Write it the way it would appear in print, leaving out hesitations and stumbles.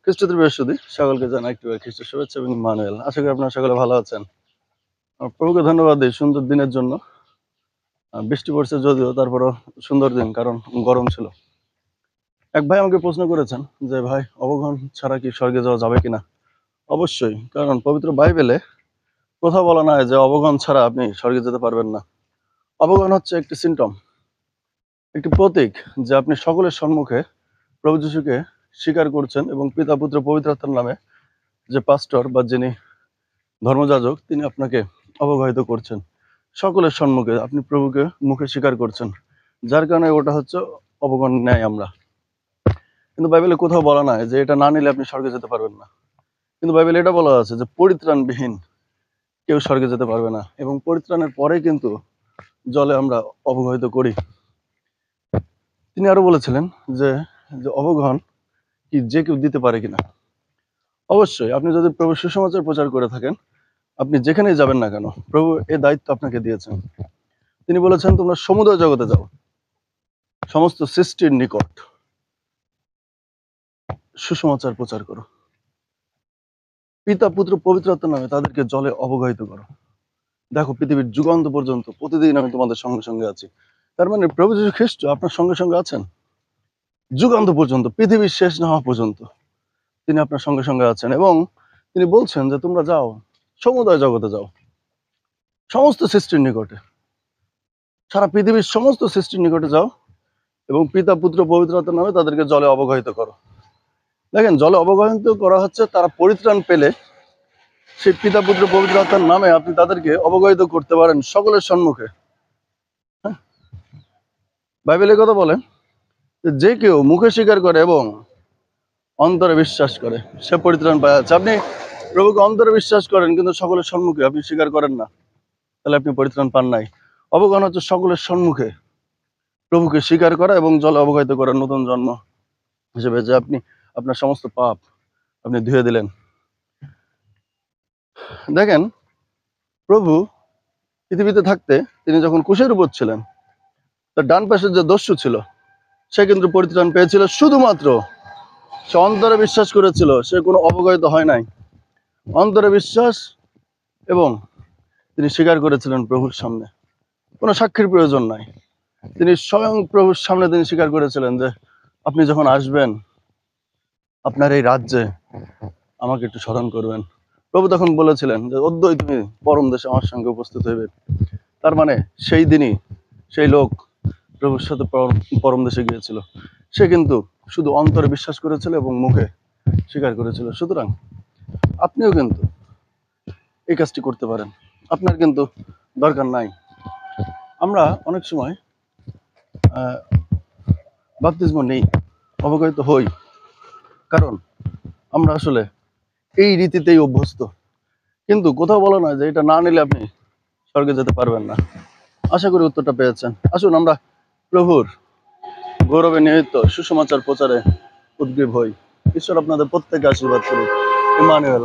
খ্রিস্টদের বৃহস্পতি সকলকে জানাই একটু খ্রিস্ট শুভেচ্ছা এবং ইম্মানুয়েল। আশা করি আপনারা সকলে ভালো আছেন। প্রভুকে ধন্যবাদ দিই সুন্দর দিনের জন্য। বৃষ্টি পড়ছে যদিও, তারপরও সুন্দর দিন, কারণ গরম ছিল। এক ভাই আমাকে প্রশ্ন করেছেন যে ভাই, অবগণ ছাড়া কি স্বর্গে যাওয়া যাবে কিনা? অবশ্যই, কারণ পবিত্র বাইবেলে কোথাও বলা নাই যে অবগণ ছাড়া আপনি স্বর্গে যেতে পারবেন না। অবগণ হচ্ছে একটি সিম্পটম, একটি প্রতীক যে আপনি সকলের সম্মুখে প্রভু যিশুকে স্বীকার করছেন এবং পিতা পুত্র পবিত্র আত্মার নামে যে পাস্টর বা যিনি ধর্মযাজক তিনি আপনাকে অবগাহিত করছেন সকলের সম্মুখে, আপনি প্রভুকে মুখে স্বীকার করছেন, যার কারণে ওটা হচ্ছে অবগণ নেয় আমরা। কিন্তু বাইবেলে কোথাও বলা নাই যে এটা না নিলে আপনি স্বর্গে যেতে পারবেন না। কিন্তু বাইবেলে এটা বলা আছে যে পরিত্রাণবিহীন কেউ স্বর্গে যেতে পারবে না, এবং পরিত্রাণের পরে কিন্তু জলে আমরা অবগাহিত করি। তিনি আরো বলেছিলেন যে অবগণ কি যে কেউ দিতে পারে কিনা। অবশ্যই, আপনি যদি প্রভু সুসমাচার প্রচার করে থাকেন, আপনি যেখানেই যাবেন না কেন, প্রভু এই দায়িত্ব আপনাকে দিয়েছেন। তিনি বলেছেন তোমরা সমুদয় জগতে যাও, সমস্ত সৃষ্টির নিকট সুসমাচার প্রচার করো, পিতা পুত্র পবিত্র আত্মার নামে তাদেরকে জলে অবগাহিত করো। দেখো, পৃথিবীর যুগান্ত পর্যন্ত প্রতিদিন আমি তোমাদের সঙ্গে সঙ্গে আছি। তার মানে প্রভু যীশু খ্রিস্ট আপনার সঙ্গে সঙ্গে আছেন যুগান্ত পর্যন্ত, পৃথিবীর শেষ না হওয়া পর্যন্ত তিনি আপনার সঙ্গে সঙ্গে আছেন। এবং তিনি বলছেন যে তোমরা যাও, সমুদয় জগতে যাও, সমস্ত সৃষ্টির নিকটে, সারা পৃথিবীর সমস্ত সৃষ্টির নিকটে যাও এবং পিতা পুত্র পবিত্র আত্মার নামে তাদেরকে জলে অবগাহিত করো। দেখেন, জলে অবগাহিত করা হচ্ছে তারা পরিত্রাণ পেলে সেই পিতা পুত্র পবিত্র আত্মার নামে আপনি তাদেরকে অবগাহিত করতে পারেন সকলের সম্মুখে। হ্যাঁ, বাইবেলের কথা বলে যে কেউ মুখে স্বীকার করে এবং অন্তরে বিশ্বাস করে সে পরিত্রাণ পায় আছে। আপনি প্রভুকে অন্তরে বিশ্বাস করেন কিন্তু সকলের সম্মুখে আপনি স্বীকার করেন না, তাহলে আপনি পরিত্রাণ পান নাই। অবগান হচ্ছে সকলের সম্মুখে প্রভুকে স্বীকার করা এবং জলে অবগাহিত করার নতুন জন্ম হিসেবে, যে আপনি আপনার সমস্ত পাপ আপনি ধুয়ে দিলেন। দেখেন, প্রভু পৃথিবীতে থাকতে তিনি যখন ক্রুশের উপর ছিলেন, তার ডান পাশের যে দস্যু ছিল সে কিন্তু পরিত্রাণ পেয়েছিল, শুধুমাত্র সে অন্তরে বিশ্বাস করেছিল, সে কোনো অবগাহিত হয় নাই। অন্তরে বিশ্বাস এবং তিনি স্বীকার করেছিলেন প্রভুর সামনে, কোনো সাক্ষীর প্রয়োজন নাই। তিনি স্বয়ং প্রভুর সামনে তিনি স্বীকার করেছিলেন যে আপনি যখন আসবেন আপনার এই রাজ্যে আমাকে একটু স্মরণ করবেন। প্রভু তখন বলেছিলেন যে অদ্যই তুমি পরম দেশে আমার সঙ্গে উপস্থিত হইবে। তার মানে সেই দিনই সেই লোক প্রভুর সাথে পরম দেশে গিয়েছিল, সে কিন্তু শুধু অন্তরে বিশ্বাস করেছিল এবং মুখে স্বীকার করেছিল। সুতরাং আপনিও কিন্তু এই কাজটি করতে পারেন, আপনার কিন্তু দরকার নাই। আমরা অনেক সময় বাপ্তিস্ম নেই, অবগাহিত হই, কারণ আমরা আসলে এই রীতিতেই অভ্যস্ত। কিন্তু কোথাও বলা নয় যে এটা না নিলে আপনি স্বর্গে যেতে পারবেন না। আশা করি উত্তরটা পেয়েছেন। আসুন আমরা প্রভুর গৌরবে নিহিত সুসমাচার প্রচারে উদ্গ্রীব হই। ঈশ্বর আপনাদের প্রত্যেককে আশীর্বাদ করুন। ইম্মানুয়েল।